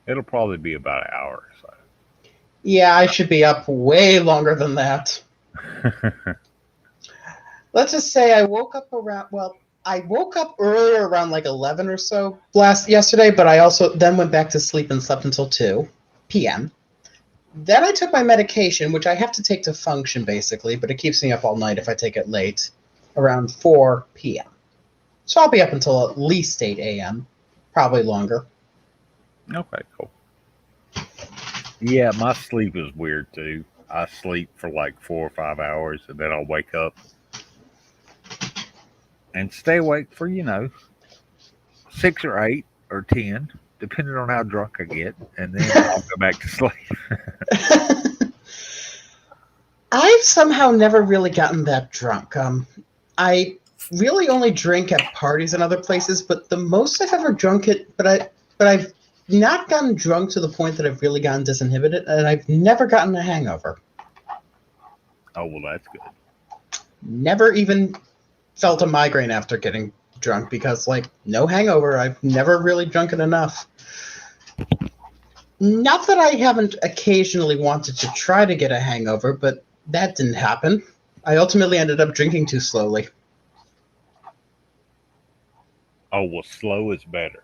It'll probably be about an hour Yeah, I should be up way longer than that. or so. Let's just say I woke up around, well, I woke up earlier around like 11 or so yesterday, but I also then went back to sleep and slept until 2 p.m. Then I took my medication, which I have to take to function basically, but it keeps me up all night if I take it late, around 4 p.m. So I'll be up until at least 8 a.m., probably longer. Okay, cool. Yeah, my sleep is weird too. I sleep for like 4 or 5 hours and then I'll wake up and stay awake for, 6 or 8 or 10, depending on how drunk I get, and then I'll go back to sleep. I've somehow never really gotten that drunk. I really only drink at parties and other places, but the most I've ever drunk it, but I've not gotten drunk to the point that I've really gotten disinhibited, and I've never gotten a hangover. Oh, well, that's good. Never even felt a migraine after getting drunk because, like, no hangover. I've never really drunken enough. Not that I haven't occasionally wanted to try to get a hangover, but that didn't happen. I ultimately ended up drinking too slowly. Oh, well, slow is better.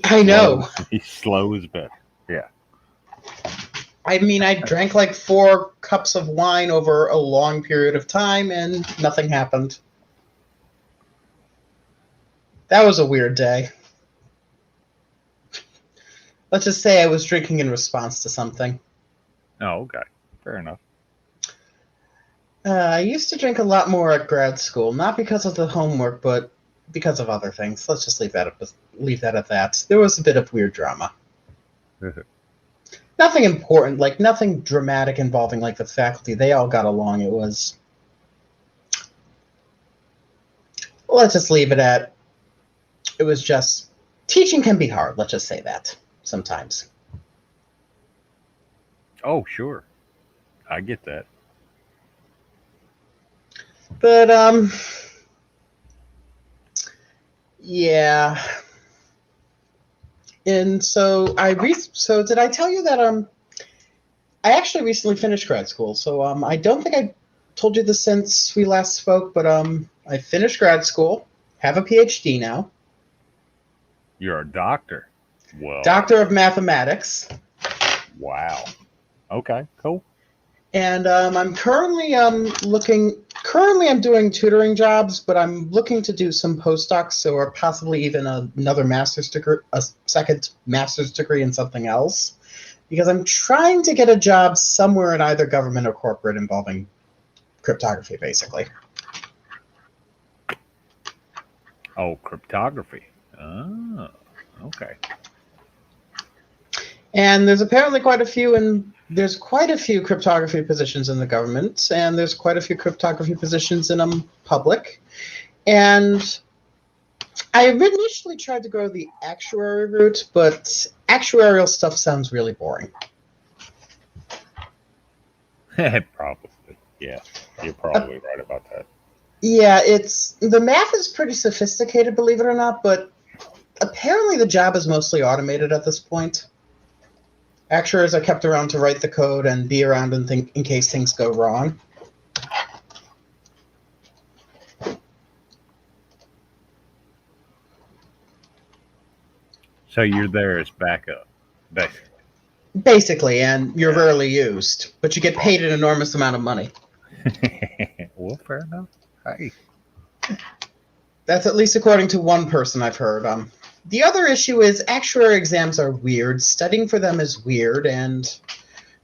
I Slow, know. slow is better. Yeah. I mean, I drank like 4 cups of wine over a long period of time and nothing happened. That was a weird day. Let's just say I was drinking in response to something. Oh, okay. Fair enough. I used to drink a lot more at grad school, not because of the homework, but because of other things. Let's just leave that at that. There was a bit of weird drama. Nothing important, like nothing dramatic involving like the faculty. They all got along. It was. Let's just leave it at. It was just teaching can be hard. Let's just say that sometimes. Oh, sure. I get that. But yeah. And so so did I tell you that I actually recently finished grad school. So I don't think I told you this since we last spoke, but I finished grad school, have a PhD now, You're a doctor. Well, doctor of mathematics, wow. Okay, cool. and I'm currently looking. Currently, I'm doing tutoring jobs, but I'm looking to do some postdocs, or possibly even another master's degree, a second master's degree in something else, because I'm trying to get a job somewhere in either government or corporate involving cryptography, basically. Oh, cryptography. Oh, okay. And there's quite a few cryptography positions in the government, and there's quite a few cryptography positions in public. And I initially tried to go the actuary route, but actuarial stuff sounds really boring. Probably. Yeah, you're probably right about that. Yeah, it's the math is pretty sophisticated, believe it or not, but apparently the job is mostly automated at this point. Actuaries are kept around to write the code and be around in case things go wrong. So you're there as backup, basically. Basically, and you're Yeah. rarely used, but you get paid an enormous amount of money. Well, fair enough. Hey. That's at least according to one person I've heard. The other issue is actuary exams are weird. Studying for them is weird, and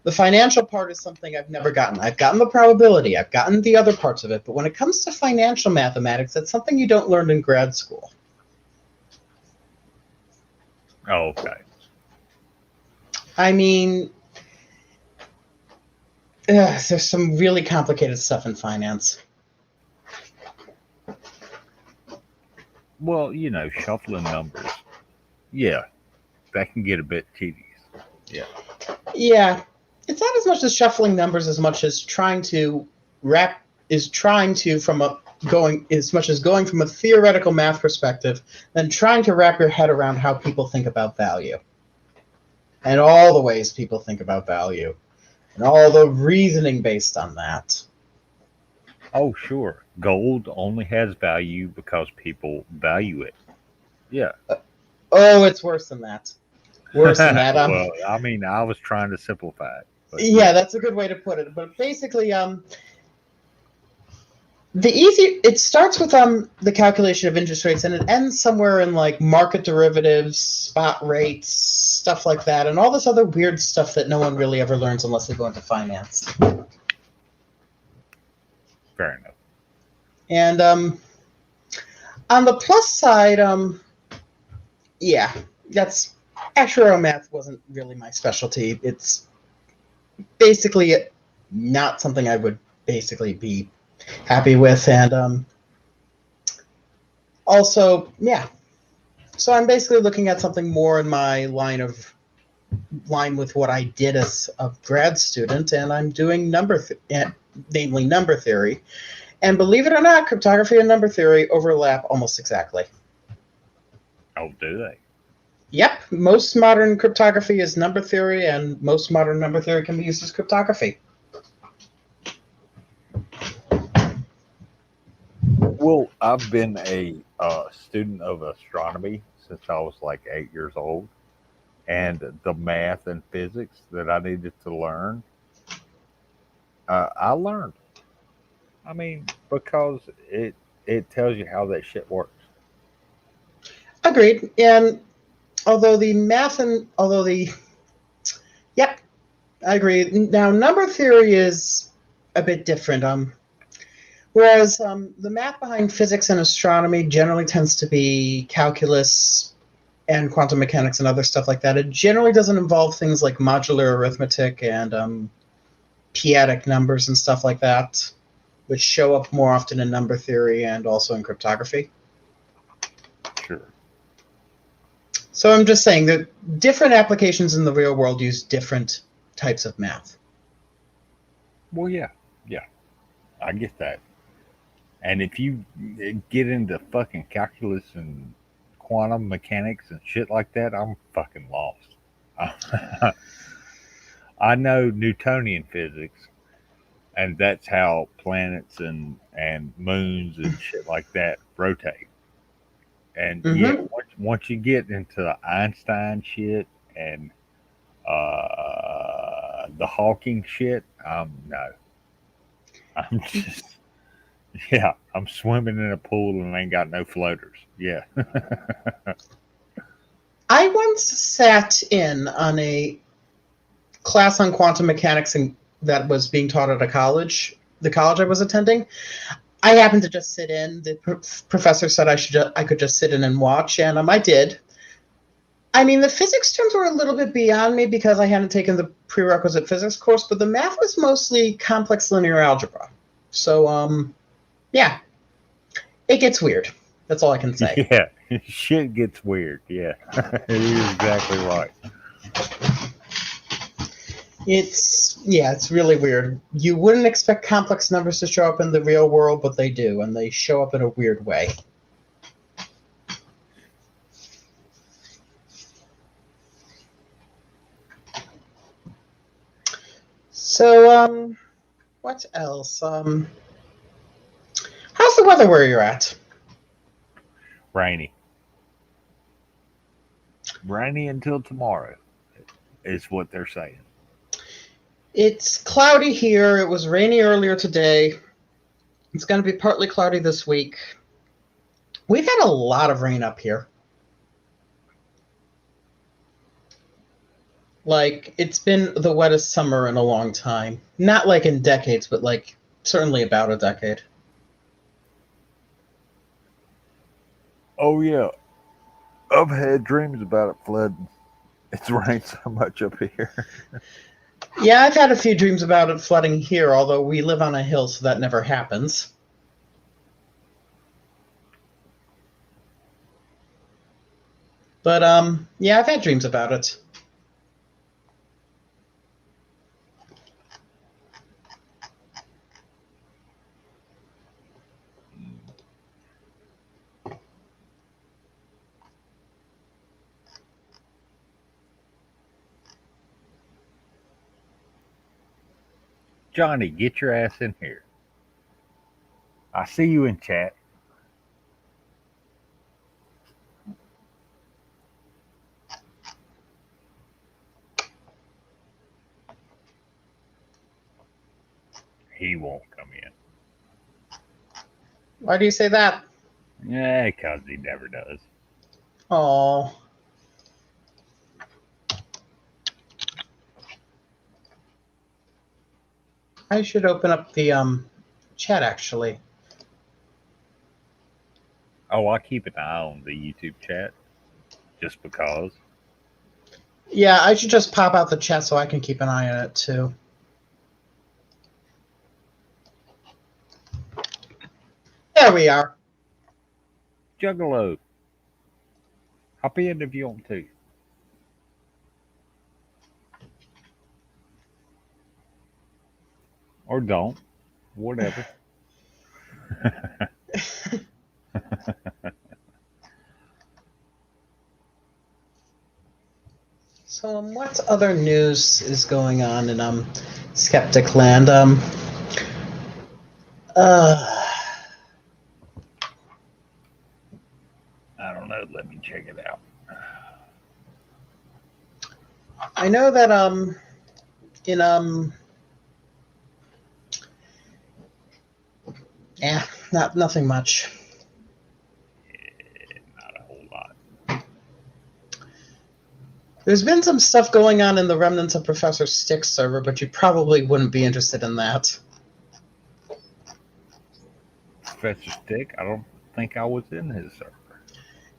the financial part is something I've never gotten. I've gotten the probability, I've gotten the other parts of it, but when it comes to financial mathematics, that's something you don't learn in grad school. Oh, okay. I mean, there's some really complicated stuff in finance. Well, shuffling numbers. Yeah, that can get a bit tedious. Yeah. Yeah, it's not as much as shuffling numbers as much as trying to wrap is trying to from a going as much as going from a theoretical math perspective, then trying to wrap your head around how people think about value. and all the ways people think about value, and all the reasoning based on that. Oh, sure. Gold only has value because people value it. Yeah. Oh, it's worse than that. Worse than that. Well, I mean, I was trying to simplify it, but Yeah, yeah, that's a good way to put it. But basically, it starts with the calculation of interest rates, and it ends somewhere in like market derivatives, spot rates, stuff like that, and all this other weird stuff that no one really ever learns unless they go into finance. fair enough. And on the plus side, yeah, that's actuarial math wasn't really my specialty. It's basically not something I would basically be happy with, and also, yeah. So I'm basically looking at something more in my line with what I did as a grad student, and I'm doing namely number theory. And believe it or not, cryptography and number theory overlap almost exactly. Oh, do they? Yep, most modern cryptography is number theory, and most modern number theory can be used as cryptography. Well, I've been a student of astronomy since I was like 8 years old, and the math and physics that I needed to learn, I learned. I mean, because it tells you how that shit works. Agreed. And although the math and although the yep, I agree. Now number theory is a bit different. Whereas the math behind physics and astronomy generally tends to be calculus and quantum mechanics and other stuff like that. It generally doesn't involve things like modular arithmetic and p-adic numbers and stuff like that, which show up more often in number theory and also in cryptography. Sure. So I'm just saying that different applications in the real world use different types of math. Well, yeah, yeah, I get that. And if you get into fucking calculus and quantum mechanics and shit like that, I'm fucking lost. I know Newtonian physics, and that's how planets and moons and shit like that rotate. And yeah, Mm-hmm. once you get into the Einstein shit and the Hawking shit, no, I'm just yeah, I'm swimming in a pool and ain't got no floaters. Yeah. I once sat in on a class on quantum mechanics that was being taught at the college I was attending. I happened to just sit in. The professor said I could just sit in and watch, and I did. I mean, the physics terms were a little bit beyond me because I hadn't taken the prerequisite physics course, but the math was mostly complex linear algebra. So, yeah, it gets weird. That's all I can say. Yeah, shit gets weird. Yeah, you're exactly right. It's really weird. You wouldn't expect complex numbers to show up in the real world, but they do, and they show up in a weird way. So, what else? How's the weather where you're at? Rainy, rainy until tomorrow is what they're saying. It's cloudy here. It was rainy earlier today. It's going to be partly cloudy this week. We've had a lot of rain up here. Like, it's been the wettest summer in a long time. Not like in decades, but like certainly about a decade. Oh yeah, I've had dreams about it flooding. It's rained so much up here. Yeah, I've had a few dreams about it flooding here, although we live on a hill, so that never happens. But yeah, I've had dreams about it. Johnny, get your ass in here. I see you in chat. He won't come in. Why do you say that? Yeah, because he never does. Oh. I should open up the chat actually. Oh, I keep an eye on the YouTube chat just because. Yeah, I should just pop out the chat so I can keep an eye on it too. There we are. Juggalo. Hop in if you want to. Or don't. Whatever. So, what other news is going on in Skeptic Land? I don't know. Let me check it out. I know that in nothing much. Not a whole lot. There's been some stuff going on in the Remnants of Professor Stick's server, but you probably wouldn't be interested in that. Professor Stick, I don't think I was in his server.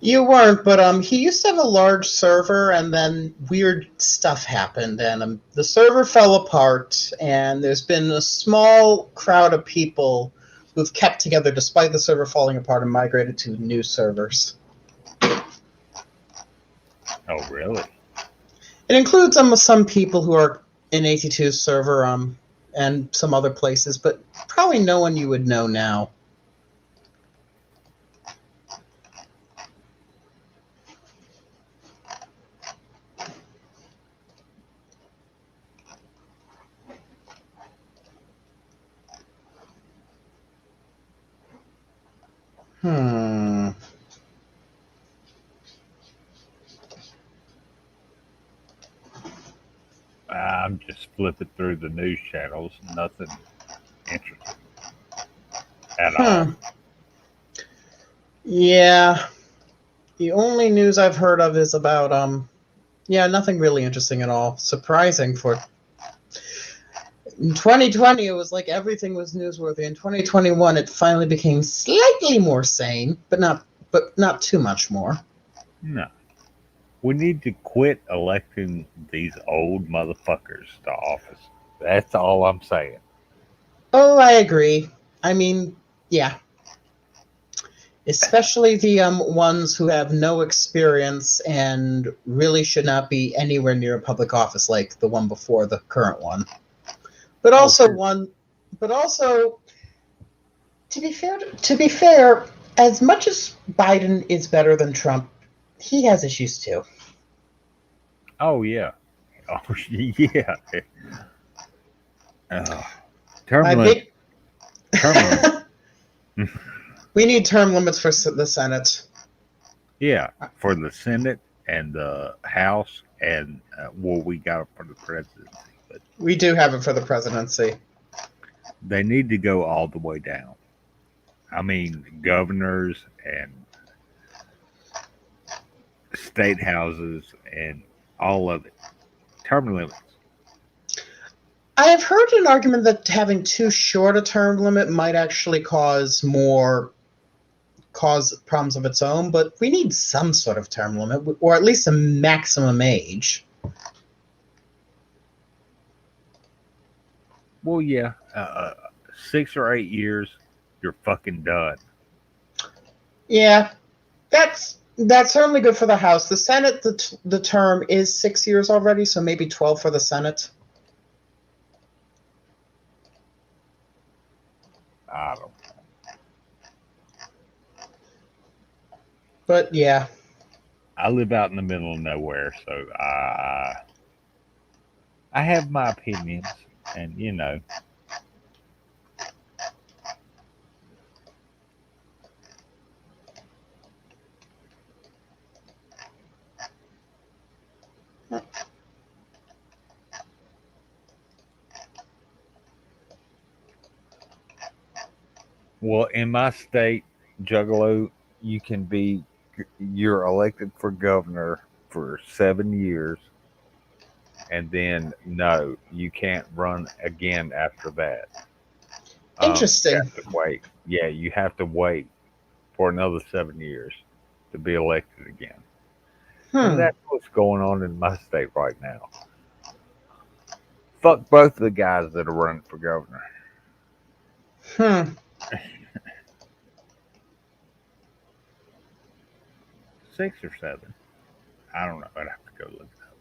You weren't, but he used to have a large server, and then weird stuff happened, and the server fell apart, and there's been a small crowd of people who've kept together despite the server falling apart and migrated to new servers. Oh, really? It includes some people who are in 82's server and some other places, but probably no one you would know now. I'm just flipping through the news channels. Nothing interesting at all. Yeah. The only news I've heard of is about nothing really interesting at all. Surprising for in 2020 it was like everything was newsworthy. In 2021 it finally became slightly more sane, but not too much more. No. We need to quit electing these old motherfuckers to office. That's all I'm saying. Oh, I agree. I mean, yeah. Especially the ones who have no experience and really should not be anywhere near a public office like the one before the current one. But also to be fair, as much as Biden is better than Trump, he has issues too. Oh yeah. Oh yeah. Term limit. We need term limits for the Senate. Yeah, for the Senate and the House, and we got it for the presidency. But we do have it for the presidency. They need to go all the way down. I mean, governors and state houses and all of it. Term limits. I have heard an argument that having too short a term limit might actually cause problems of its own, but we need some sort of term limit, or at least a maximum age. Well, yeah, 6 or 8 years, you're fucking done. Yeah, that's certainly good for the House. The Senate, the term is 6 years already, so maybe 12 for the Senate. I don't know. But yeah. I live out in the middle of nowhere, so I have my opinions, and Well, in my state, Juggalo, you can be you're elected for governor for 7 years, and then no, you can't run again after that. You Interesting. have to wait. Yeah, you have to wait for another 7 years to be elected again, and Hmm. that's what's going on in my state right now. Fuck both of the guys that are running for governor. Hmm. 6 or 7. I don't know. I'd have to go look it up.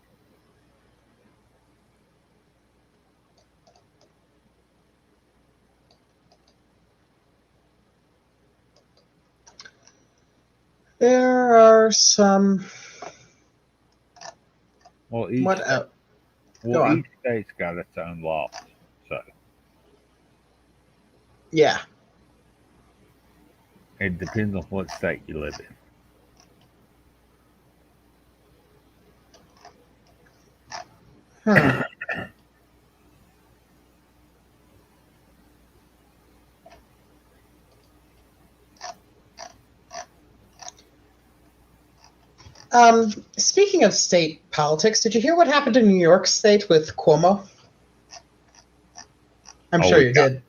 There are some. Well, What? Go on. each state's got its own laws, so Yeah. it depends on what state you live in. Hmm. Speaking of state politics, did you hear what happened in New York State with Cuomo? I'm Oh, sure you did.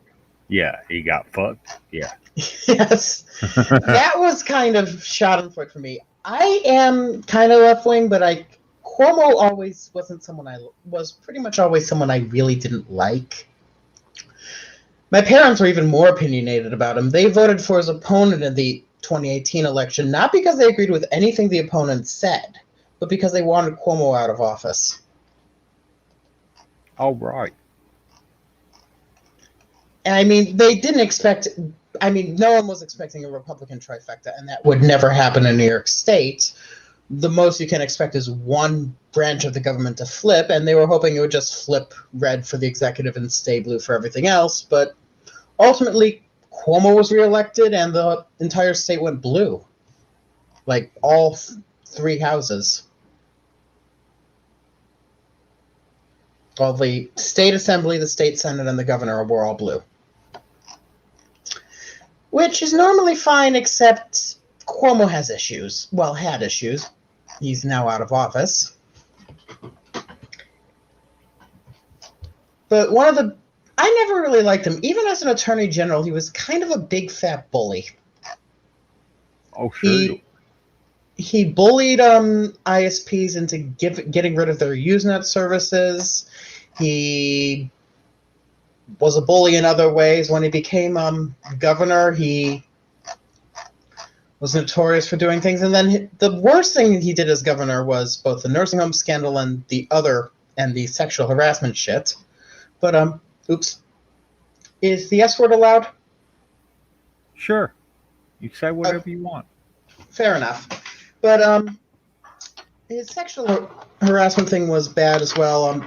yeah, he got fucked. Yeah. Yes. That was kind of schadenfreude for me. I am kind of left wing, but Cuomo always wasn't someone I was pretty much always someone I really didn't like. My parents were even more opinionated about him. They voted for his opponent in the 2018 election, not because they agreed with anything the opponent said, but because they wanted Cuomo out of office. All right. And I mean, they didn't expect. I mean, no one was expecting a Republican trifecta, and that would never happen in New York State. The most you can expect is one branch of the government to flip, and they were hoping it would just flip red for the executive and stay blue for everything else. But ultimately, Cuomo was reelected, and the entire state went blue. Like all three houses. Well, the state assembly, the state senate, and the governor were all blue. Which is normally fine, except Cuomo has issues. Well, had issues. He's now out of office. But I never really liked him. Even as an attorney general, he was kind of a big fat bully. Oh, sure. He bullied ISPs into getting rid of their Usenet services. He was a bully in other ways. When he became governor, he was notorious for doing things. And then the worst thing he did as governor was both the nursing home scandal and the sexual harassment shit. But oops, is the S word allowed? Sure. You say whatever you want. Fair enough. But his sexual harassment thing was bad as well.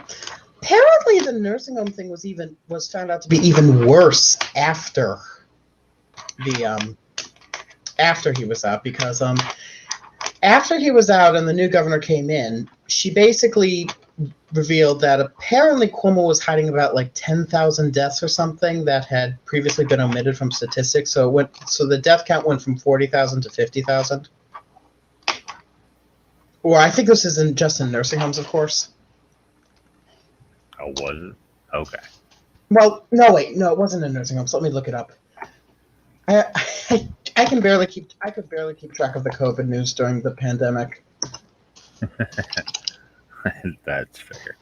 Apparently, the nursing home thing was found out to be even worse after the after he was out, because after he was out and the new governor came in, she basically revealed that apparently Cuomo was hiding about like 10,000 deaths or something that had previously been omitted from statistics. So the death count went from 40,000 to 50,000. Or I think this isn't just in nursing homes, of course. Oh, was it? Okay. Well, no, wait, no, it wasn't in nursing homes. Let me look it up. I could barely keep track of the COVID news during the pandemic. That's fair.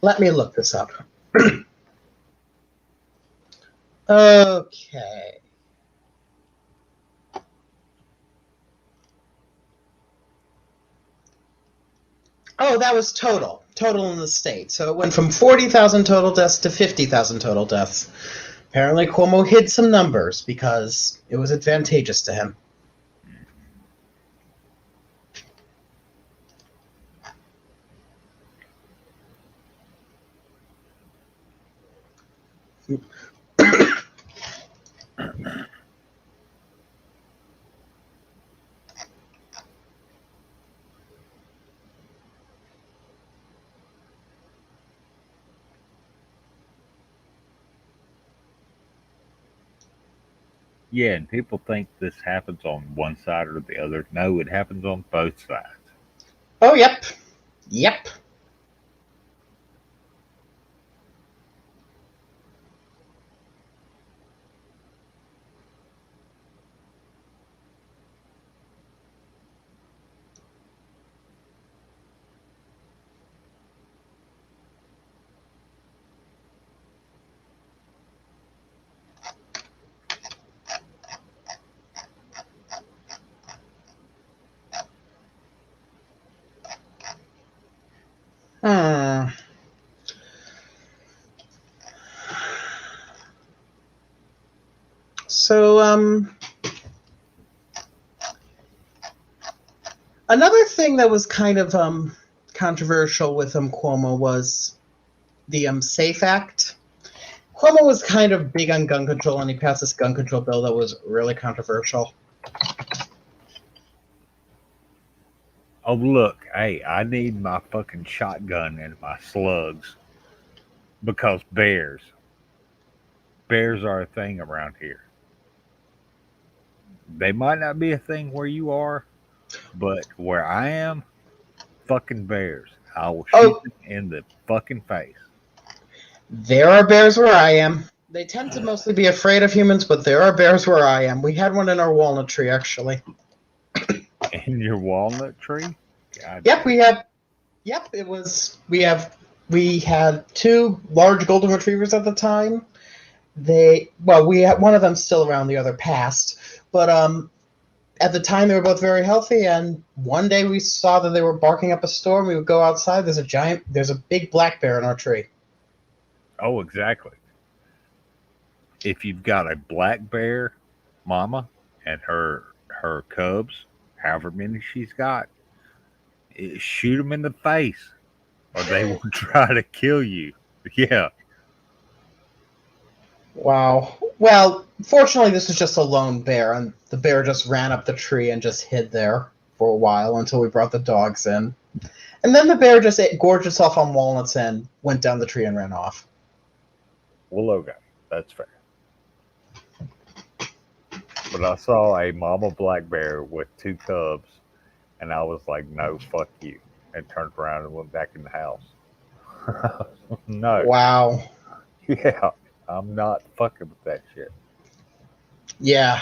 Let me look this up. Okay. Oh, that was total in the state. So it went from 40,000 total deaths to 50,000 total deaths. Apparently, Cuomo hid some numbers because it was advantageous to him. Yeah, and people think this happens on one side or the other. No, it happens on both sides. Oh, yep. Yep. Hmm. So, another thing that was kind of controversial with Cuomo was the SAFE Act. Cuomo was kind of big on gun control, and he passed this gun control bill that was really controversial. Oh, look, hey, I need my fucking shotgun and my slugs because bears. Bears are a thing around here. They might not be a thing where you are, but where I am, fucking bears. I will shoot Oh, them in the fucking face. there are bears where I am. They tend to mostly be afraid of humans, but there are bears where I am. We had one in our walnut tree, actually. In your walnut tree? God Yep, damn. we have. Yep, it was. We had two large golden retrievers at the time. We had one of them still around, the other passed, but at the time they were both very healthy. And one day we saw that they were barking up a storm. We would go outside. There's a big black bear in our tree. Oh, exactly. If you've got a black bear mama and her cubs, however many she's got, shoot them in the face or they will try to kill you. Yeah. Wow. Well, fortunately, this was just a lone bear, and the bear just ran up the tree and just hid there for a while until we brought the dogs in. And then the bear just gorged itself on walnuts and went down the tree and ran off. Well, okay. That's fair. But I saw a mama black bear with two cubs, and I was like, no, fuck you. And turned around and went back in the house. No. Wow. Yeah. I'm not fucking with that shit. Yeah.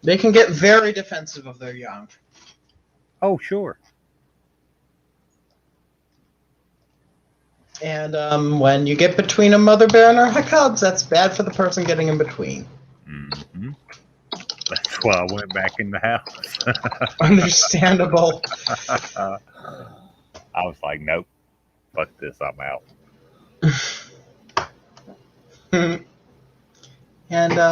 They can get very defensive of their young. Oh, sure. And when you get between a mother bear and her cubs, that's bad for the person getting in between. Hmm. That's why I went back in the house. Understandable. I was like, nope, fuck this, I'm out. And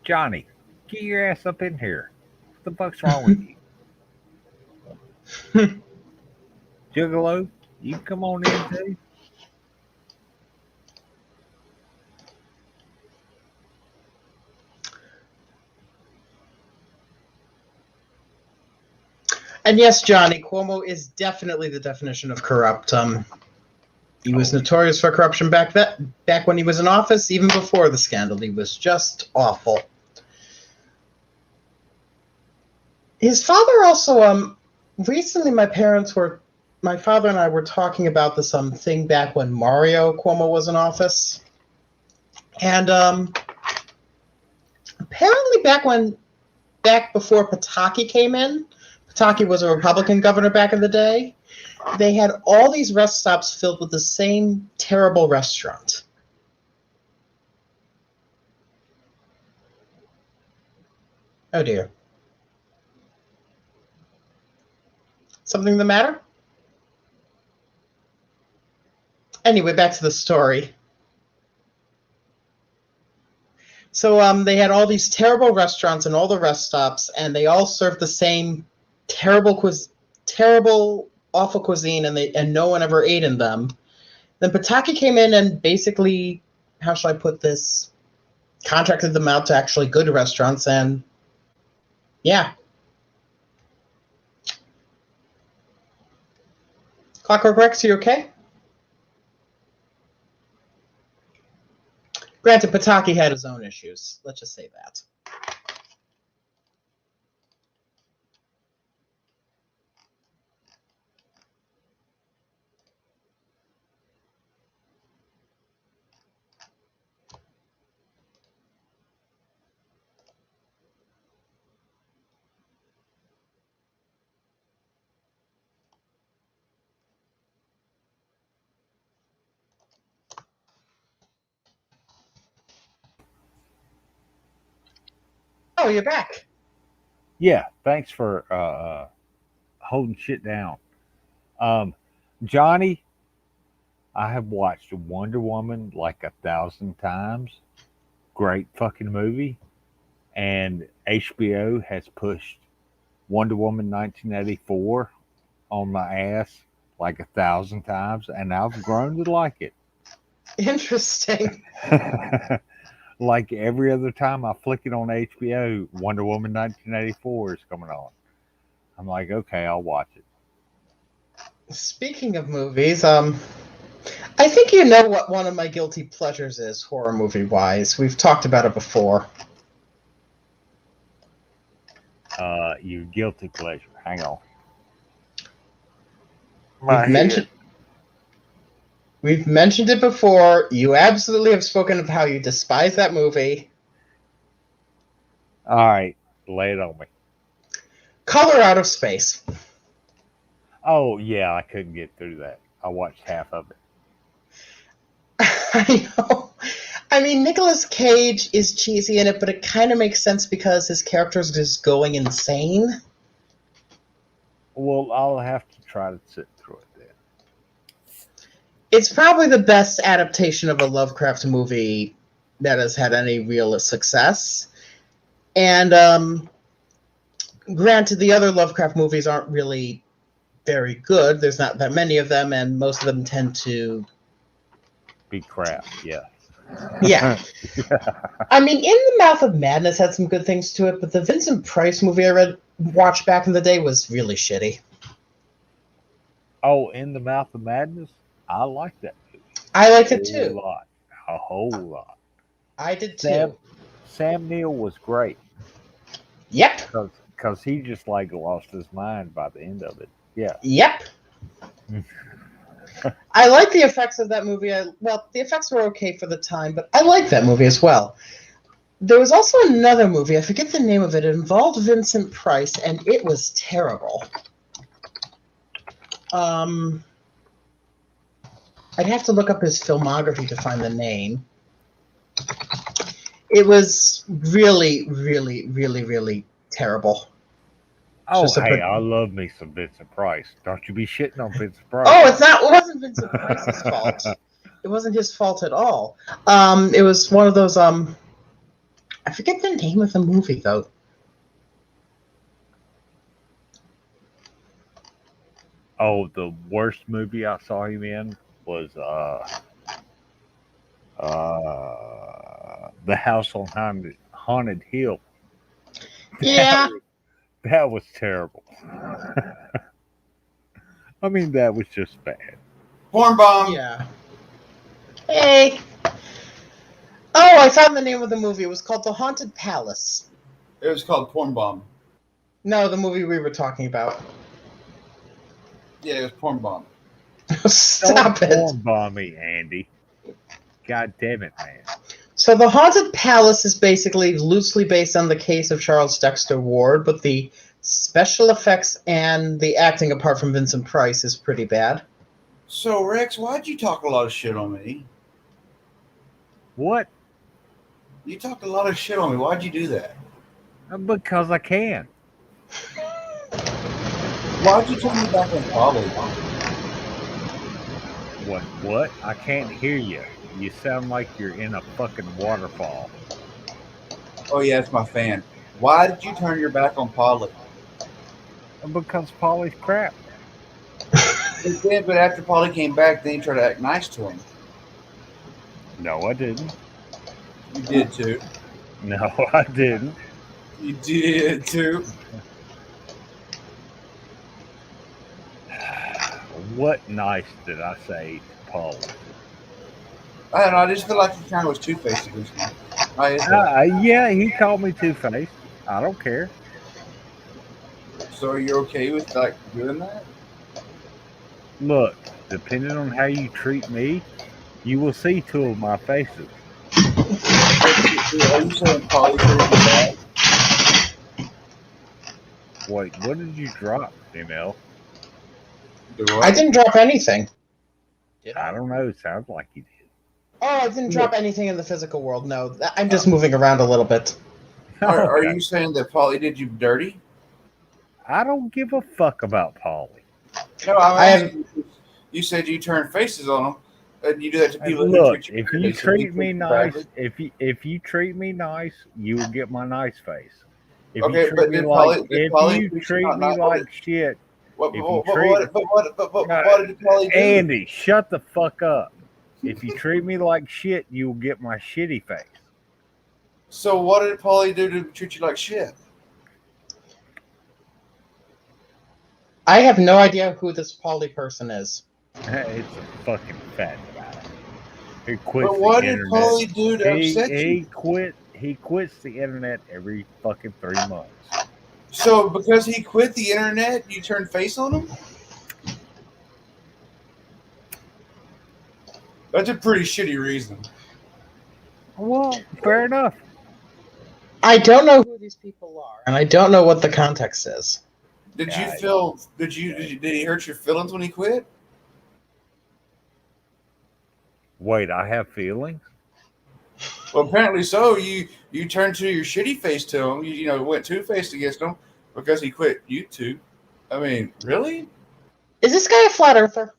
Johnny, get your ass up in here. What the fuck's wrong with you? Juggalo, you come on in too. and yes, Johnny, Cuomo is definitely the definition of corrupt. He was notorious for corruption back when he was in office, even before the scandal. He was just awful. His father also recently my father and I were talking about this thing back when Mario Cuomo was in office. And apparently back before Pataki came in, Pataki was a Republican governor back in the day, they had all these rest stops filled with the same terrible restaurant. Oh dear. Something the matter? Anyway, back to the story. So they had all these terrible restaurants and all the rest stops, and they all served the same terrible awful cuisine and no one ever ate in them. Then Pataki came in and basically, how should I put this, contracted them out to actually good restaurants, and yeah. Clockwork Rex, you okay? Granted, Pataki had his own issues. Let's just say that. Oh, you're back. Yeah, thanks for holding shit down. Um, Johnny, I have watched Wonder Woman like 1,000 times. Great fucking movie. And HBO has pushed Wonder Woman 1984 on my ass like 1,000 times, and I've grown to like it. Interesting. Like every other time I flick it on HBO, Wonder Woman 1984 is coming on. I'm like, okay, I'll watch it. Speaking of movies, I think you know what one of my guilty pleasures is, horror movie wise. We've talked about it before. Your guilty pleasure. Hang on. We've mentioned it before. You absolutely have spoken of how you despise that movie. All right, lay it on me. Color Out of Space. Oh yeah, I couldn't get through that. I watched half of it. I know. I mean, Nicolas Cage is cheesy in it, but it kind of makes sense because his character is just going insane. Well, I'll have to try to sit through it then. It's probably the best adaptation of a Lovecraft movie that has had any real success. And granted, the other Lovecraft movies aren't really very good. There's not that many of them, and most of them tend to be crap. Yeah. Yeah. I mean, In the Mouth of Madness had some good things to it, but the Vincent Price movie I watched back in the day was really shitty. Oh, In the Mouth of Madness? I liked that movie. I liked it too. A whole lot. I did too. Sam Neill was great. Yep. Because he just like lost his mind by the end of it. Yeah. Yep. I like the effects of that movie. The effects were okay for the time, but I like that movie as well. There was also another movie, I forget the name of it. It involved Vincent Price, and it was terrible. I'd have to look up his filmography to find the name. It was really, really, really, really terrible. Oh, hey, I love me some Vincent Price. Don't you be shitting on Vincent Price. Oh, it wasn't Vincent Price's fault. It wasn't his fault at all. It was one of those, I forget the name of the movie, though. Oh, the worst movie I saw him in was, The House on Haunted Hill. Yeah. That was terrible. I mean, that was just bad. Porn bomb. Yeah. Hey. Oh, I found the name of the movie. It was called The Haunted Palace. It was called Porn Bomb. No, the movie we were talking about. Yeah, it was Porn Bomb. Stop it. Porn bomb me, Andy. God damn it, man. So The Haunted Palace is basically loosely based on the case of Charles Dexter Ward, but the special effects and the acting, apart from Vincent Price, is pretty bad. So, Rex, why'd you talk a lot of shit on me? What? You talked a lot of shit on me. Why'd you do that? Because I can. Why'd you turn me back on Polly? What? I can't hear you. You sound like you're in a fucking waterfall. Oh, yeah, it's my fan. Why did you turn your back on Polly? Because Polly's crap. He did, but after Polly came back, then he tried to act nice to him. No, I didn't. You did too. No, I didn't. You did too. What nice did I say to Paul? I don't know. I just feel like he kind of was two-faced against me. Yeah, he called me two-faced. I don't care. So are you okay with like doing that? Look, depending on how you treat me, you will see two of my faces. Are you saying Polly treated you bad? Wait, what did you drop, ML? Do what? I didn't drop anything. I don't know. It sounds like you did. Oh, I didn't drop anything in the physical world. No, I'm just moving around a little bit. Are Okay. you saying that Polly did you dirty? I don't give a fuck about Polly. No, I have- You said you turn faces on them, and you do that to people. Look, who if treat you you badly, treat so me he nice, badly. if you treat me nice, you will get my nice face. If Okay, you treat but me did like Polly- did if Polly you treat you treat not me nice? like shit, What if you what did Polly do? Andy, shut the fuck up. If you treat me like shit, you will get my shitty face. So what did Polly do to treat you like shit? I have no idea who this Polly person is. It's a fucking fat guy. He quits But what the did internet. Polly do to upset you? He quits the internet every fucking 3 months. So because he quit the internet, you turned face on him? That's a pretty shitty reason. Well, fair enough. I don't know who these people are, and I don't know what the context is. Did Yeah, did he hurt your feelings when he quit? Wait, I have feelings? Well, apparently so. You turned to your shitty face to him. You went two-faced against him because he quit YouTube. I mean, really? Is this guy a flat earther?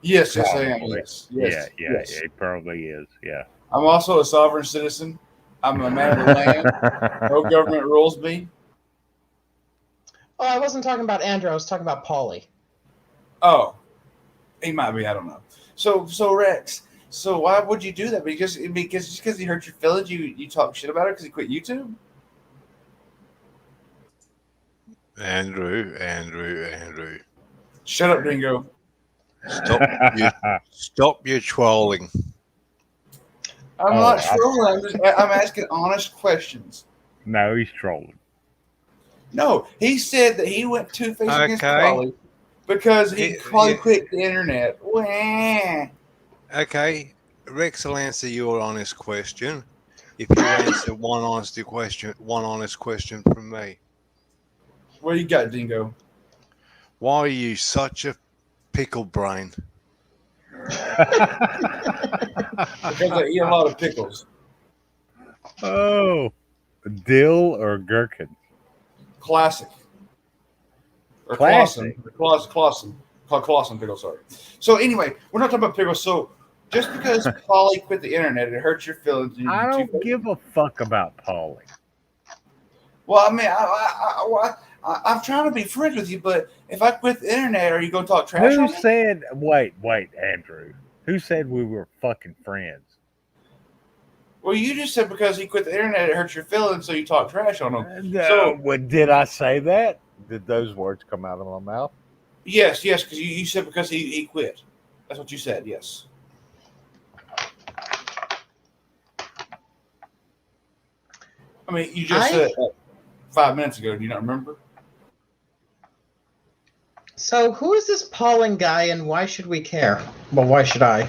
Yes, yes, I am. Probably. Yes, yes, Yeah, yes. it probably is. Yeah. I'm also a sovereign citizen. I'm a man of the land. No government rules me. Oh, I wasn't talking about Andrew. I was talking about Polly. Oh, he might be. I don't know. So Rex. So why would you do that? Because just because he hurt your feelings, you talk shit about it because he quit YouTube. Andrew. Shut up, Dingo. Stop your trolling. I'm not trolling. I'm asking honest questions. No, he's trolling. No, he said that he went two-faced against Okay. Polly because Polly Yeah. quit the internet. Wah. Okay, Rex will answer your honest question if you answer one honest question from me. What do you got, Dingo? Why are you such a pickle brain? Because I eat a lot of pickles. Oh, dill or gherkin? Classic. Or Classic. Clausen. Clausen pickles, sorry. So anyway, we're not talking about pickles. So just because Polly quit the internet, it hurts your feelings. And I you're don't two-faced. give a fuck about Polly. Well, I mean, I'm trying to be friends with you, but if I quit the internet, are you going to talk trash Who on me? said? Wait, Andrew. Who said we were fucking friends? Well, you just said because he quit the internet, it hurts your feelings, so you talk trash on him. No, did I say that? Did those words come out of my mouth? Yes, because you said because he quit. That's what you said, yes. I mean, you just said that 5 minutes ago. Do you not remember? So, who is this Pauling guy, and why should we care? Well, why should I?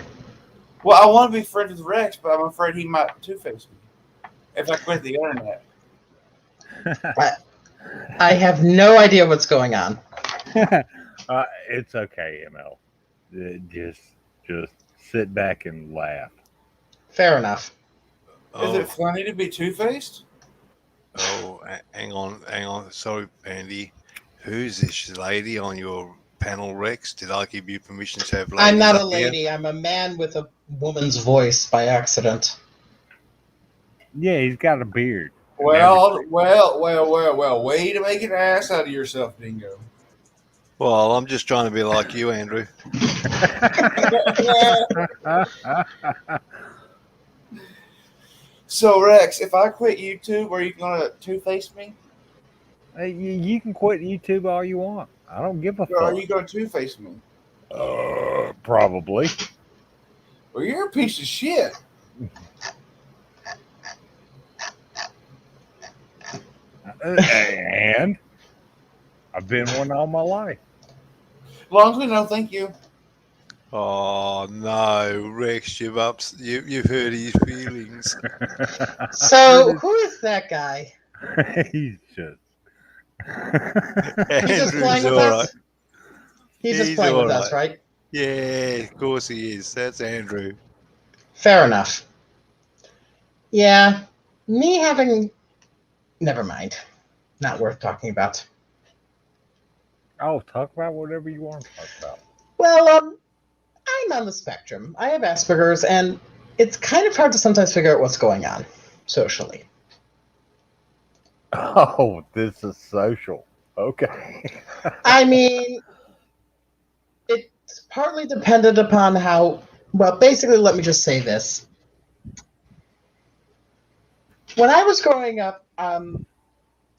Well, I want to be friends with Rex, but I'm afraid he might two-face me if I quit the internet. I have no idea what's going on. It's okay, ML. Just sit back and laugh. Fair enough. Is it funny to be two-faced? Hang on. Sorry, Andy. Who's this lady on your panel, Rex? Did I give you permission to have ladies I'm not a up here? lady. I'm a man with a woman's voice by accident. Yeah, he's got a beard. Well, way to make an ass out of yourself, Dingo. Well, I'm just trying to be like you, Andrew. So Rex, if I quit YouTube, are you gonna two-face me? Hey, you can quit YouTube all you want. I don't give a Or are fuck. you gonna two-face me? Probably. Well, you're a piece of shit. And I've been one all my life. Long as we know, thank you. Oh no, Rex, you've hurt his feelings. So who is that guy? He's just. He's just playing Andrew's with all us. right. He's just He's playing with all us, right? Yeah, of course he is. That's Andrew. Fair enough. Yeah, me having. Never mind. Not worth talking about. Oh, talk about whatever you want to talk about. Well, I'm on the spectrum. I have Asperger's, and it's kind of hard to sometimes figure out what's going on socially. Oh, this is social. Okay. I mean, it's partly dependent upon how. Well, basically, let me just say this. When I was growing up,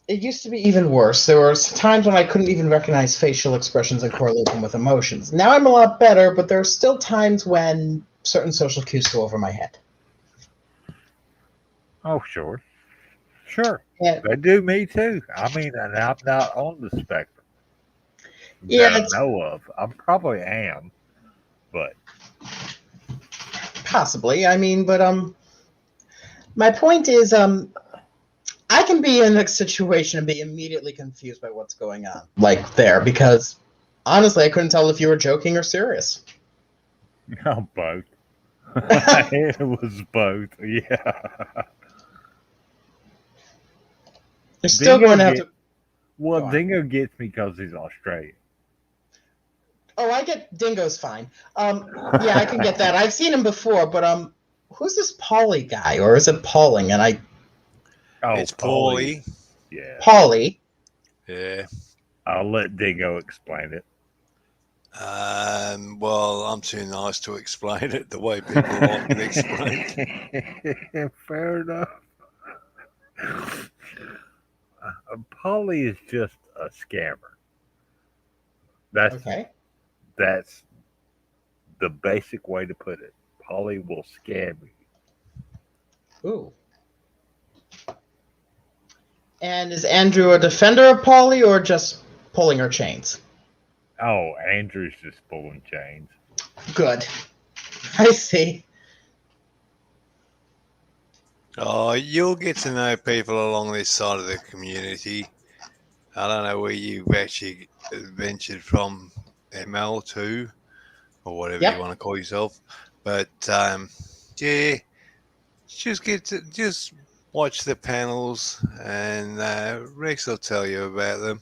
it used to be even worse. There were times when I couldn't even recognize facial expressions and correlate them with emotions. Now I'm a lot better, but there are still times when certain social cues go over my head. Oh, sure. Sure. Yeah, They do me too. I mean, and I'm not on the spectrum Yeah, that I it's- know of. I probably am, but possibly. I mean, but my point is, I can be in a situation and be immediately confused by what's going on, like there, because honestly, I couldn't tell if you were joking or serious. no, both. It was both. Yeah. You're still Dingo going to have get- to. Well, Go on. Dingo gets me because he's Australian. Oh, I get Dingo's fine. Yeah, I can get that. I've seen him before, but who's this Paulie guy, or is it Pauling? And Oh, It's Paulie. Yeah. Paulie. Yeah. I'll let Dingo explain it. Well, I'm too nice to explain it the way people like it explained. Fair enough. Polly is just a scammer. Okay. That's the basic way to put it. Polly will scam you. Ooh. And is Andrew a defender of Paulie or just pulling her chains? Oh, Andrew's just pulling chains. Good. I see. Oh, you'll get to know people along this side of the community. I don't know where you've actually ventured from, ML2 or whatever Yep. you want to call yourself. But yeah, just watch the panels, and Rex will tell you about them.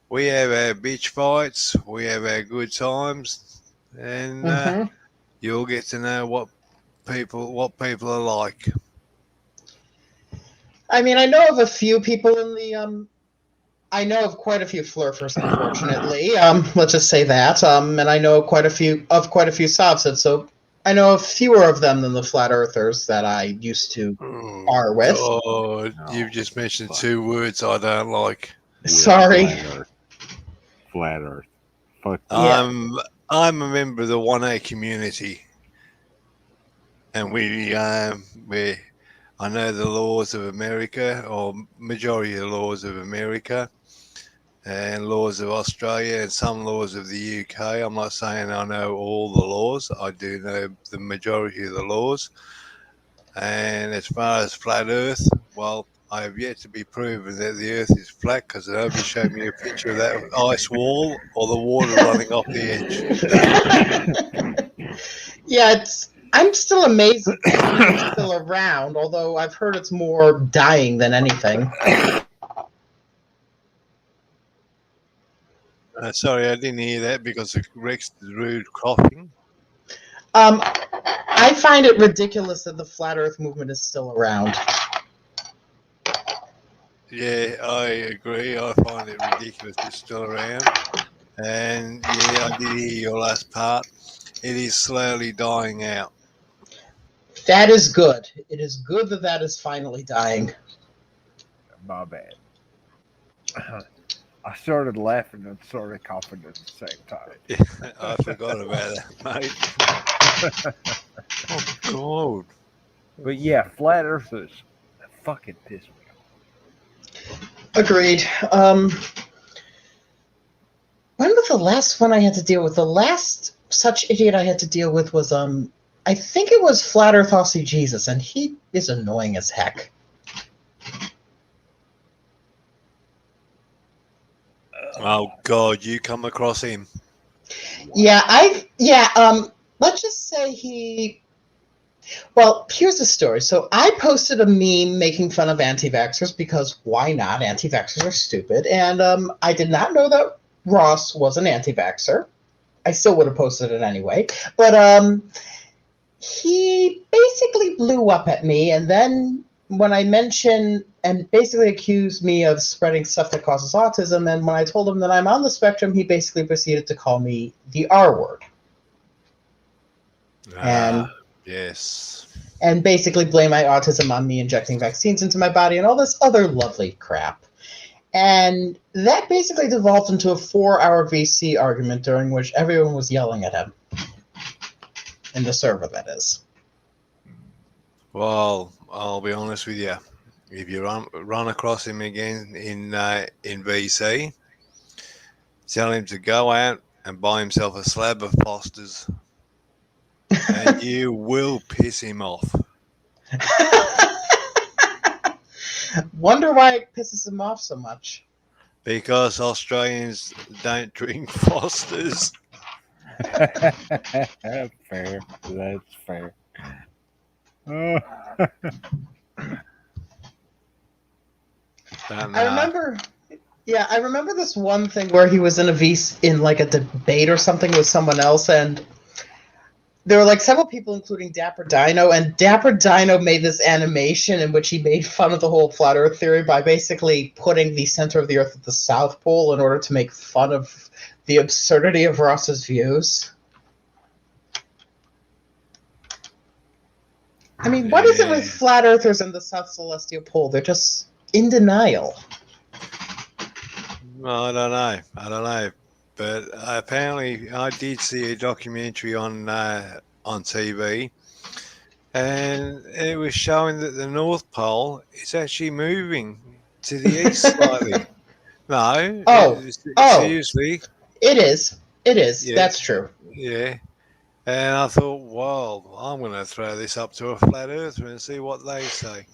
We have our bitch fights, we have our good times, and Mhm. you'll get to know what people are like. I mean, I know of a few people in the I know of quite a few flurfers, unfortunately. Let's just say that. And I know quite a few Sovsets, so I know of fewer of them than the flat earthers that I used to are with. Oh, you've just mentioned two words I don't like. Sorry. Flat Earth. Fuck. Yeah. I'm a member of the 1A community, and we I know the laws of America, or majority of the laws of America, and laws of Australia, and some laws of the UK. I'm not saying I know all the laws. I do know the majority of the laws. And as far as flat Earth, well, I have yet to be proven that the Earth is flat, because nobody showed me a picture of that ice wall or the water running off the edge. Yeah, I'm still amazed that it's still around, although I've heard it's more dying than anything. Sorry, I didn't hear that because of Rex's rude coughing. I find it ridiculous that the flat Earth movement is still around. Yeah, I agree. I find it ridiculous it's still around. And yeah, I did hear your last part. It is slowly dying out. That is good. It is good that that is finally dying. My bad. I started laughing and started coughing at the same time. I forgot about that, mate. Oh, God. But yeah, flat earthers fucking piss me off. Agreed. When was the last one I had to deal with? The last such idiot I had to deal with was I think it was Flat Earth Aussie Jesus, and he is annoying as heck. Oh, God, you come across him. Let's just say well, here's the story. So I posted a meme making fun of anti-vaxxers because why not? Anti-vaxxers are stupid. And I did not know that Ross was an anti-vaxxer. I still would have posted it anyway. But he basically blew up at me. And then when I mentioned and basically accused me of spreading stuff that causes autism, and when I told him that I'm on the spectrum, he basically proceeded to call me the R word. And yes. And basically blame my autism on me injecting vaccines into my body and all this other lovely crap. And that basically devolved into a 4-hour VC argument during which everyone was yelling at him. In the server, that is. Well, I'll be honest with you. If you run across him again in VC, tell him to go out and buy himself a slab of Foster's. And you will piss him off. Wonder why it pisses him off so much. Because Australians don't drink Foster's. Fair. That's fair. Oh. I remember this one thing where he was in in like a debate or something with someone else, and there were like several people, including Dapper Dino, and Dapper Dino made this animation in which he made fun of the whole flat Earth theory by basically putting the center of the Earth at the South Pole in order to make fun of the absurdity of Ross's views. I mean, what is it with flat Earthers and the South Celestial Pole? They're just in denial. Well, I don't know. But apparently, I did see a documentary on TV, and it was showing that the North Pole is actually moving to the east slightly. No. Seriously. It is. Yeah. That's true. Yeah. And I thought, well, I'm going to throw this up to a flat earther and see what they say.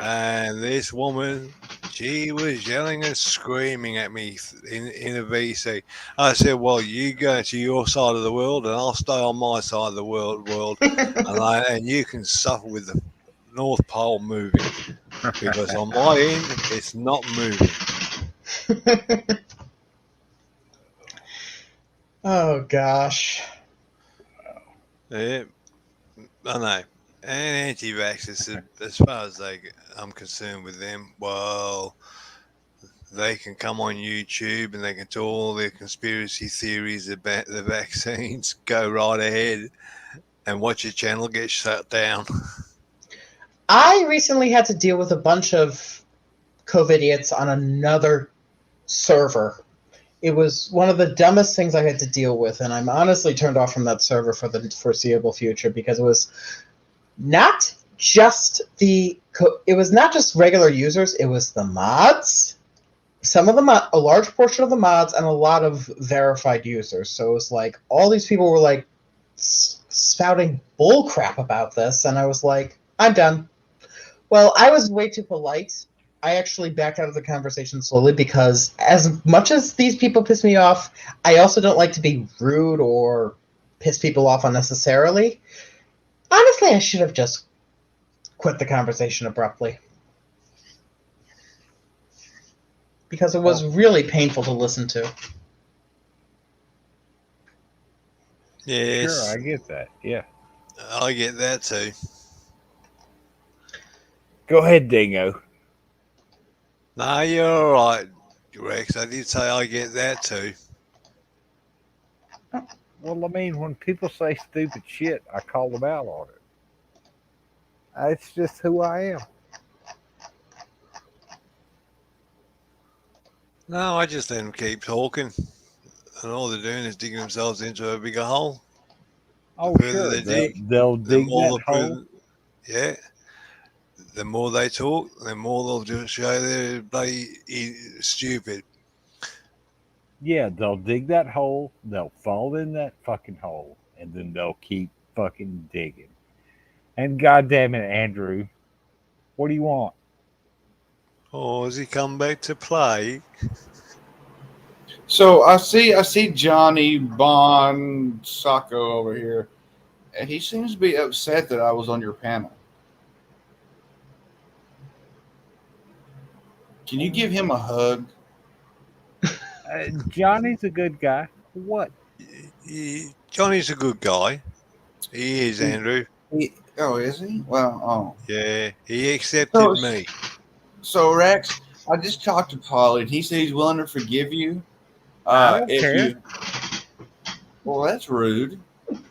And this woman, she was yelling and screaming at me in a VC. I said, well, you go to your side of the world and I'll stay on my side of the world. And you can suffer with the North Pole moving. Because on my end, it's not moving. Oh, gosh. Yeah, I know. And anti-vaxxers, as far as I'm concerned with them, well, they can come on YouTube and they can tell all their conspiracy theories about the vaccines. Go right ahead and watch your channel get shut down. I recently had to deal with a bunch of COVIDiots on another server. It was one of the dumbest things I had to deal with, and I'm honestly turned off from that server for the foreseeable future because it was not just regular users, it was the mods, a large portion of the mods, and a lot of verified users. So it was like all these people were like spouting bull crap about this, and I was like, I'm done. Well, I was way too polite. I actually backed out of the conversation slowly because as much as these people piss me off, I also don't like to be rude or piss people off unnecessarily. Honestly, I should have just quit the conversation abruptly. Because it was really painful to listen to. Yes. Sure, I get that. Yeah. I get that too. Go ahead, Dingo. No, you're all right, Rex. I did say I get that too. Well, I mean, when people say stupid shit, I call them out on it. It's just who I am. No, I just let them keep talking, and all they're doing is digging themselves into a bigger hole. Oh, The further sure. they They'll, dig, they'll the dig more that hole. yeah, the more they talk, the more they'll just show they're bloody stupid. Yeah, they'll dig that hole. They'll fall in that fucking hole, and then they'll keep fucking digging. And goddamn it, Andrew, what do you want? Oh, has he come back to play? So I see Johnny Bon Sacco over here, and he seems to be upset that I was on your panel. Can you give him a hug? Johnny's a good guy. What? Johnny's a good guy. He is, Andrew. Oh, is he? Well, oh. Yeah, he accepted So, me. so Rex, I just talked to Polly, and he said he's willing to forgive you. I don't If care. you. Well, that's rude.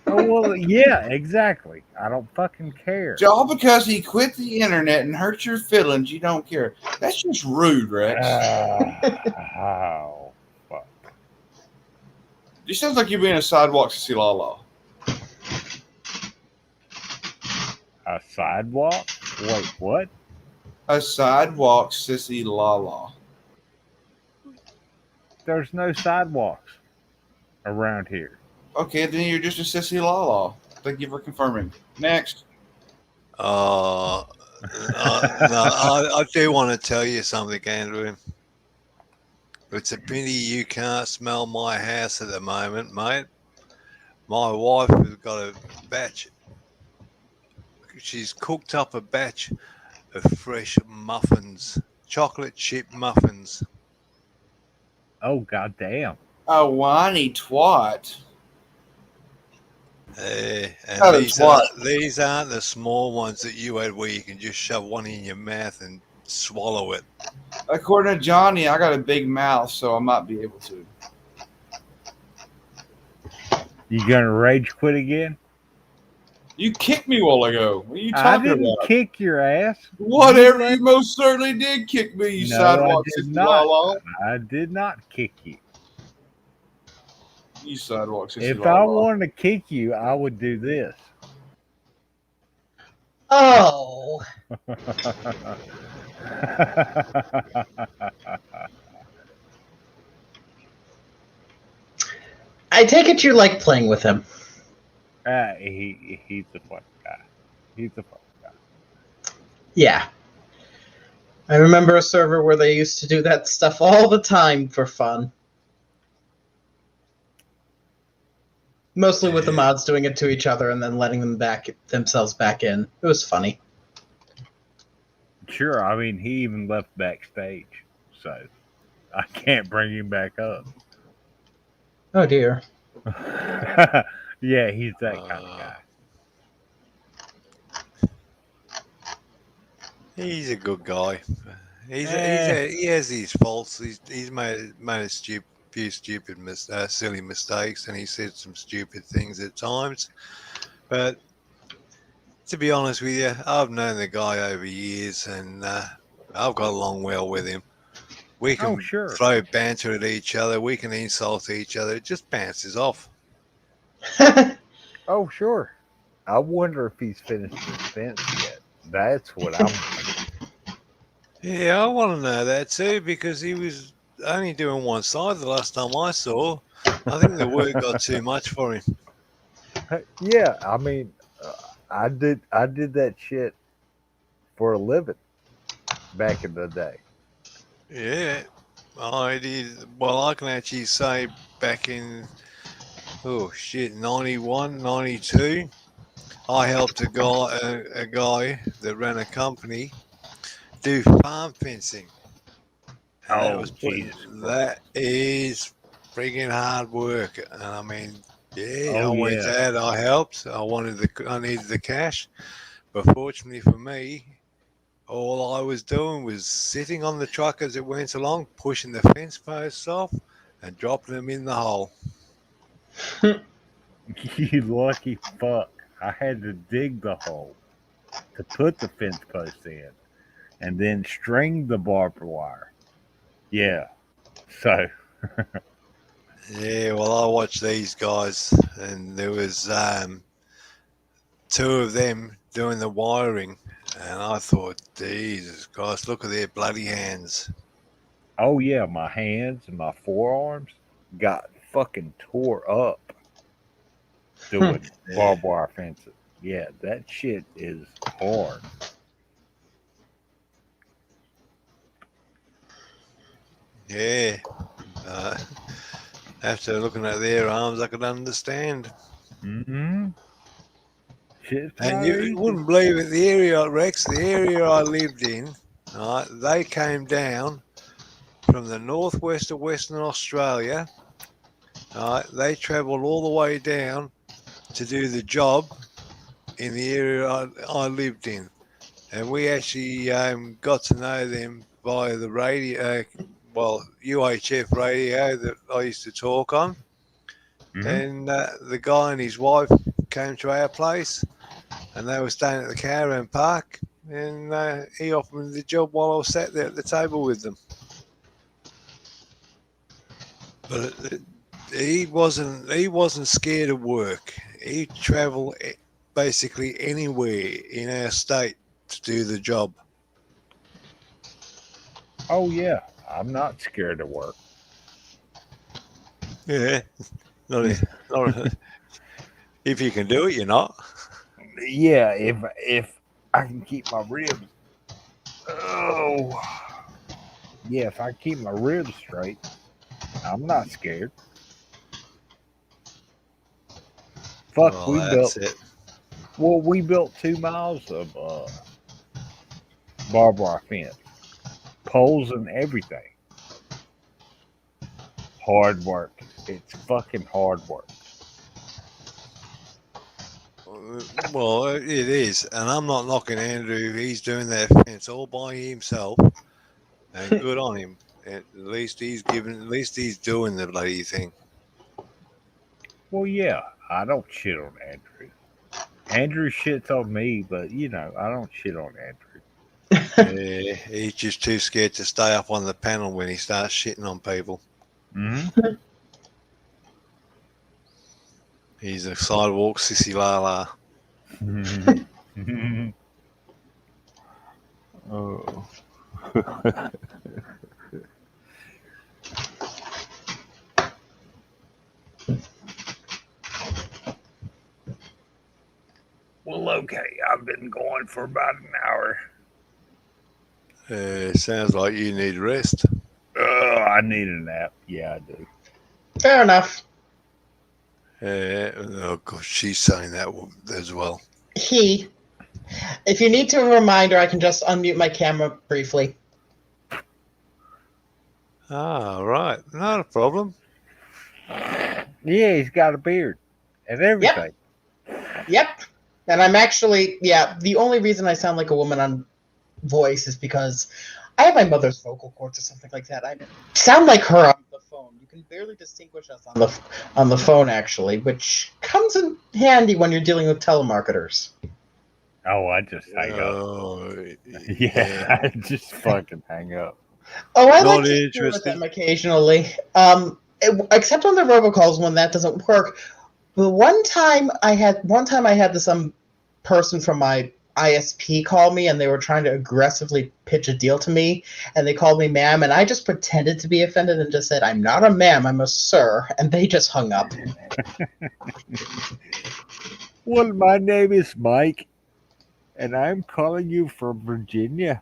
Oh, well, yeah, exactly. I don't fucking care. All because he quit the internet and hurt your feelings, you don't care. That's just rude, Rex. Oh, fuck. You sounds like you're being a sidewalk sissy la la. A sidewalk? Wait, what? A sidewalk sissy la la. There's no sidewalks around here. Okay, then you're just a sissy la la. Thank you for confirming. Next. No, I do want to tell you something, Andrew. It's a pity you can't smell my house at the moment, mate. My wife has got a batch. She's cooked up a batch of fresh muffins, chocolate chip muffins. Oh, goddamn. A whiny twat. And That is these aren't the small ones that you had where you can just shove one in your mouth and swallow it. According to Johnny, I got a big mouth, so I might be able to. You gonna rage quit again? You kicked me a while ago. What are you I talking didn't about? kick your ass. Whatever, you most certainly did kick me, you No, sidewalk I did sissy not. la la. I did not kick you. You sidewalk sissy If la I la. wanted to kick you, I would do this. Oh, I take it you like playing with him. He's a fun guy. He's a fun guy. Yeah. I remember a server where they used to do that stuff all the time for fun. Mostly with the mods doing it to each other and then letting themselves back in. It was funny. Sure, I mean, he even left backstage, so I can't bring him back up. Oh dear. Yeah, he's that kind of guy. He's a good guy. He has his faults. He's made a few stupid, silly mistakes, and he said some stupid things at times. But to be honest with you, I've known the guy over years, and I've got along well with him. We can throw banter at each other. We can insult each other. It just bounces off. Oh, sure. I wonder if he's finished his fence yet. That's what I'm thinking. Yeah, I want to know that too, because he was only doing one side the last time I saw. I think the work got too much for him. Yeah, I mean, I did that shit for a living back in the day. Yeah, I did. Well, I can actually say back in, 91, 92, I helped a guy that ran a company do farm fencing. And that is freaking hard work. And I mean, I went out, I helped. I needed the cash. But fortunately for me, all I was doing was sitting on the truck as it went along, pushing the fence posts off and dropping them in the hole. You lucky fuck. I had to dig the hole to put the fence post in and then string the barbed wire. Yeah. So, Yeah, well, I watched these guys, and there was two of them doing the wiring, and I thought, Jesus Christ, look at their bloody hands. oh yeah, my hands and my forearms got fucking tore up doing barbed wire fences. Yeah, that shit is hard. Yeah. After looking at their arms, I could understand. Mm-hmm. Shit's And not you easy. wouldn't believe it, the area, Rex, the area I lived in, right, they came down from the northwest of Western Australia. Right, they travelled all the way down to do the job in the area I lived in. And we actually got to know them via the radio, UHF radio that I used to talk on. Mhm. And the guy and his wife came to our place, and they were staying at the caravan park, and he offered me the job while I was sat there at the table with them. But he wasn't scared of work. He travelled basically anywhere in our state to do the job. Oh yeah, I'm not scared of work. Yeah, not if you can do it, you're not. Yeah, if I can keep my ribs. Oh, yeah, if I keep my ribs straight, I'm not scared. Fuck, Well, we that's built. it. Well, we built 2 miles of barbed wire fence, poles and everything. Hard work. It's fucking hard work. Well, it is, and I'm not knocking Andrew. He's doing that fence all by himself, and good on him. At least he's doing the bloody thing. Well, yeah, I don't shit on Andrew. Andrew shits on me, but I don't shit on Andrew. Yeah, he's just too scared to stay up on the panel when he starts shitting on people. Mm-hmm. He's a sidewalk sissy la la. Oh. Well, okay. I've been going for about an hour. Sounds like you need rest. I need a nap. Yeah, I do. Fair enough. Oh gosh, she's saying that as well. If you need a reminder, I can just unmute my camera briefly. Ah, right. Not a problem. Yeah, he's got a beard and everything. Yep. And I'm actually, the only reason I sound like a woman on voice is because I have my mother's vocal cords or something like that. I sound like her on the phone. You can barely distinguish us on the phone, actually, which comes in handy when you're dealing with telemarketers. Oh, I just hang up. Oh, Yeah, I just fucking hang up. Oh, I Not like to deal with interested. them occasionally. Except on the robocalls when that doesn't work. The one time I had this person from my ISP call me, and they were trying to aggressively pitch a deal to me, and they called me ma'am, and I just pretended to be offended and just said, "I'm not a ma'am, I'm a sir," and they just hung up. Well, my name is Mike, and I'm calling you from Virginia.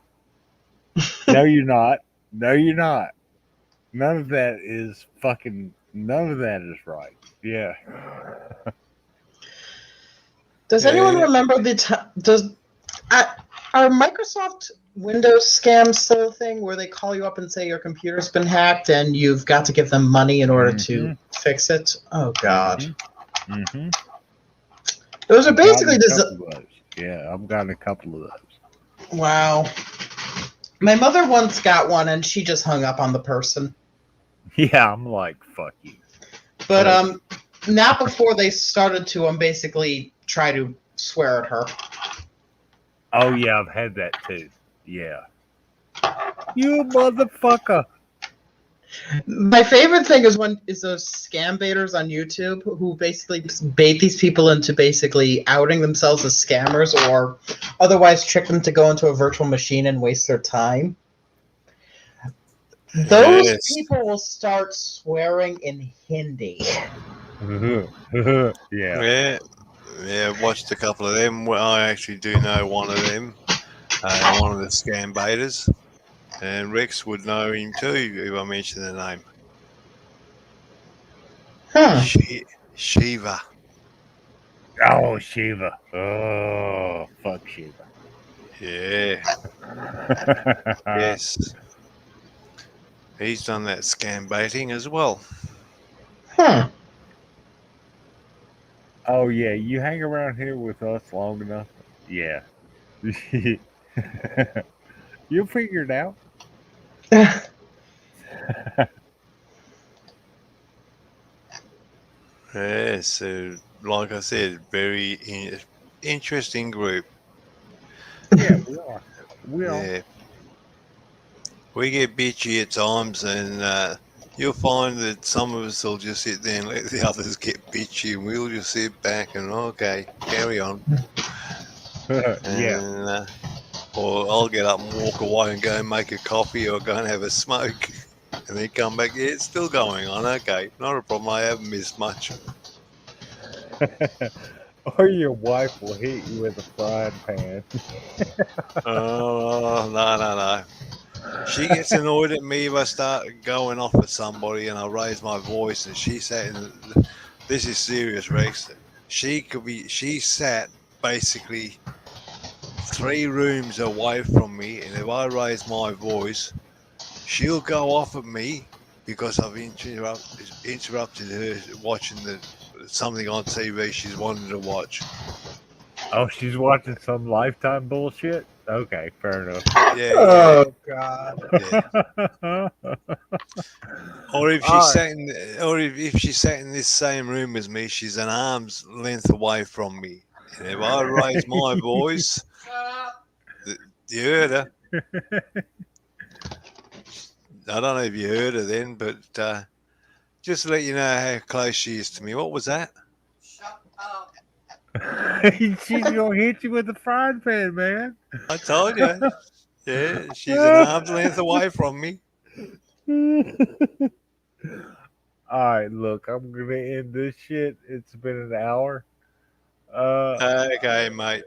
No, you're not. No, you're not. None of that is right. Yeah. Does anyone remember are Microsoft Windows scams still a thing where they call you up and say your computer's been hacked and you've got to give them money in order to fix it? Oh God. Mm-hmm. Those are basically Yeah, I've gotten a couple of those. Wow. My mother once got one and she just hung up on the person. Yeah, I'm like, fuck you. But not before they started to basically try to swear at her. Oh yeah, I've had that too. Yeah. You motherfucker. My favorite thing is those scam baiters on YouTube who basically just bait these people into basically outing themselves as scammers or otherwise trick them to go into a virtual machine and waste their time. Those Yes. people will start swearing in Hindi. Yeah. Yeah, watched a couple of them. Well, I actually do know one of them, one of the scam baiters, and Rex would know him too if I mention the name. Huh. Shiva. Oh, Shiva. Oh, fuck Shiva. Yeah, yes. He's done that scam baiting as well. Huh. Oh yeah, you hang around here with us long enough. Yeah. You'll figure it out. Yeah, so like I said, very interesting group. Yeah, we are. We are. Yeah. We get bitchy at times, and you'll find that some of us will just sit there and let the others get bitchy, and we'll just sit back and okay, carry on. Yeah. And, or I'll get up and walk away and go and make a coffee or go and have a smoke, and then come back. Yeah, it's still going on. Okay, not a problem. I haven't missed much. Or your wife will hit you with a frying pan. Oh, no. She gets annoyed at me if I start going off at somebody and I raise my voice, and she sat in. This is serious, Rex. She sat basically 3 rooms away from me, and if I raise my voice, she'll go off at me because I've interrupted her watching something on TV she's wanting to watch. Oh, she's watching some Lifetime bullshit? Okay, fair enough. Yeah. Oh God. Yeah. Or if she sat in, or if she sat in this same room as me, she's an arm's length away from me. And if I raise my voice, you heard her. I don't know if you heard her then, but just to let you know how close she is to me. What was that? Shut up. She's gonna hit you with a frying pan, man. I told you. Yeah, she's an arm's length away from me. All right, look, I'm gonna end this shit. It's been an hour. Okay, mate.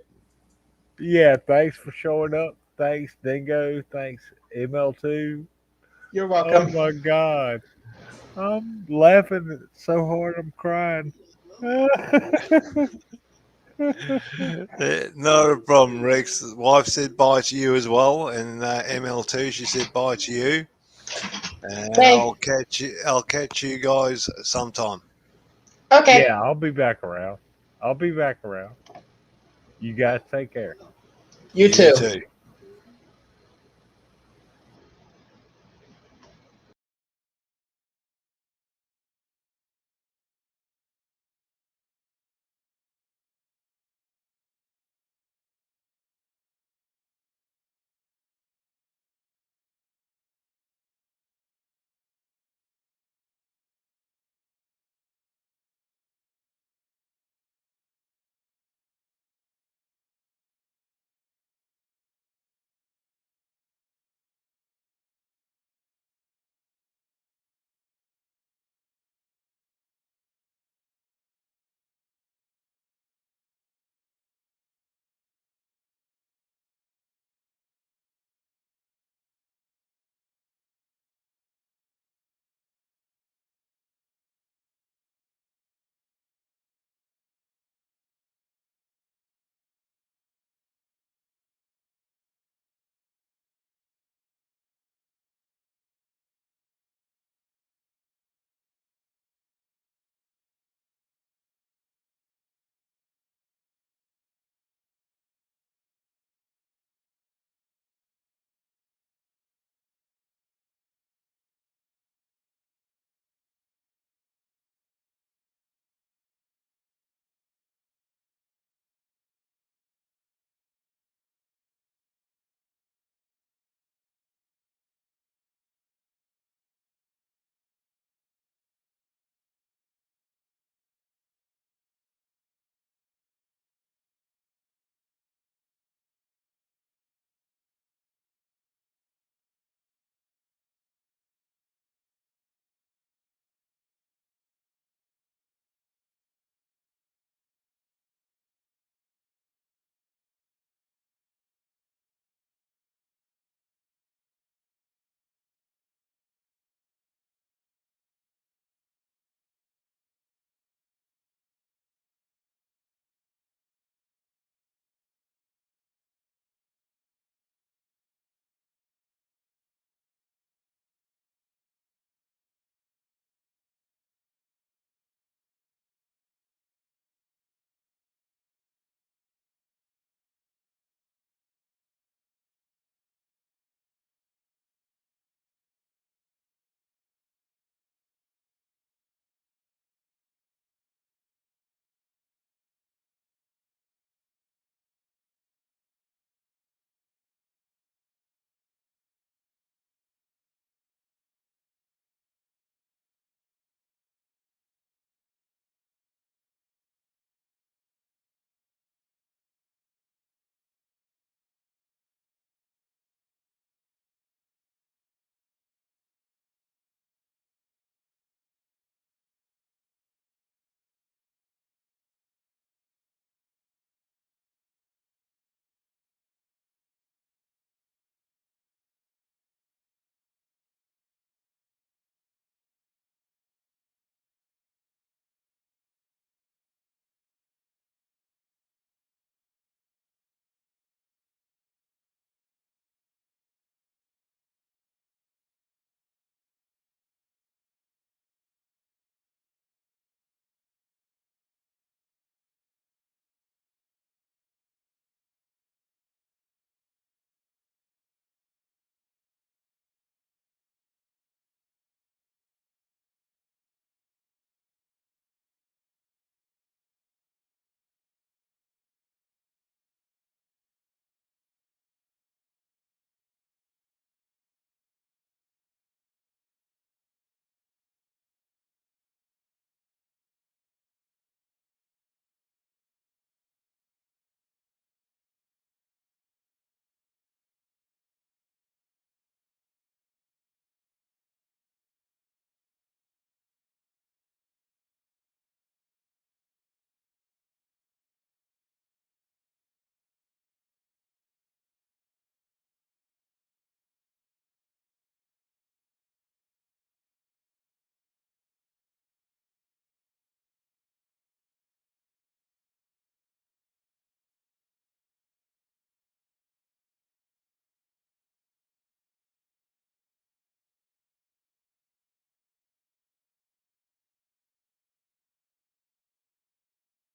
Yeah, thanks for showing up. Thanks, Dingo. Thanks, ML2. You're Oh welcome. my god. I'm laughing so hard I'm crying. Not a problem, Rex. The wife said bye to you as well, and ML2 she said bye to you. And Okay. I'll catch you guys sometime. Okay. Yeah, I'll be back around. You guys take care. You too. too.